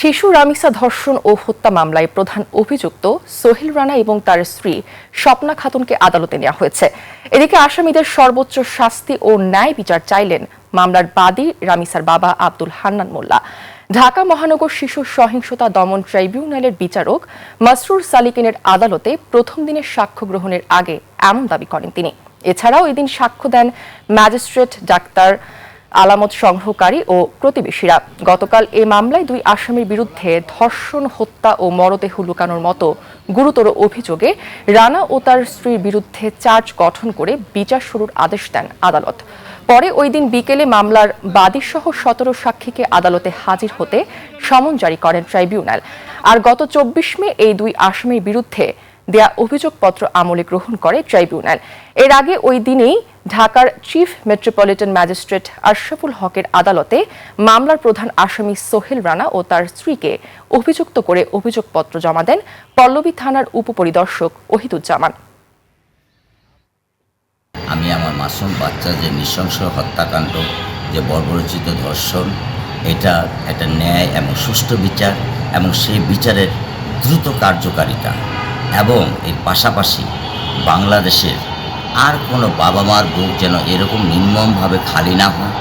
শিশু রামিসা ধর্ষণ ও হত্যা মামলায় প্রধান অভিযুক্ত সোহেল রানা এবং তার স্ত্রী স্বপ্না খাতুনকে আদালতে নেওয়া হয়েছে। এদিকে আসামিদের সর্বোচ্চ শাস্তি ও ন্যায় বিচার চাইলেন মামলার বাদী রামিসার বাবা আব্দুল হান্নান মোল্লা। ঢাকা মহানগর শিশু সহিংসতা দমন ট্রাইব্যুনালের বিচারক মাসরুর সালিকিনের আদালতে প্রথম দিনের সাক্ষ্য গ্রহণের আগে এমন দাবি করেন তিনি। এছাড়াও এদিন সাক্ষ্য দেন ম্যাজিস্ট্রেট ডাক্তার, আলামত সংগ্রহকারী ও প্রতিবেশীরা। গতকাল এ মামলায় দুই আসামির বিরুদ্ধে ধর্ষণ, হত্যা ও মরদেহ লুকানোর মতো গুরুতর অভিযোগে রানা ও তার স্ত্রীর বিরুদ্ধে চার্জ গঠন করে বিচার শুরুর আদেশ দেন আদালত। পরে ওই দিন বিকেলে মামলার বাদীসহ ১৭ সাক্ষীকে আদালতে হাজির হতে সমন জারি করেন ট্রাইব্যুনাল। আর গত ২৪ মে এই দুই আসামির বিরুদ্ধে দেয়া অভিযোগপত্র আমলে গ্রহণ করে ট্রাইব্যুনাল। এর আগে ওই দিনেই ঢাকার চিফ মেট্রোপলিটন ম্যাজিস্ট্রেট আশরাফুল হকের আদালতে মামলার প্রধান আসামি সোহেল রানা ও তার স্ত্রীকে অভিযুক্ত করে অভিযোগপত্র জমা দেন পল্লবী থানার উপপরিদর্শক ওহিদুজ্জামান। আমি আমার মাসুম বাচ্চা যে নৃশংস হত্যাকাণ্ড, যে বর্বরচিত ধর্ষণ, এটা একটা ন্যায় এবং সুষ্ঠু বিচার এবং সেই বিচারের দ্রুত কার্যকারিতা এবং এর পাশাপাশি বাংলাদেশের আর কোনো বাবা মার বুক যেন এরকম নির্মমভাবে খালি না হয়,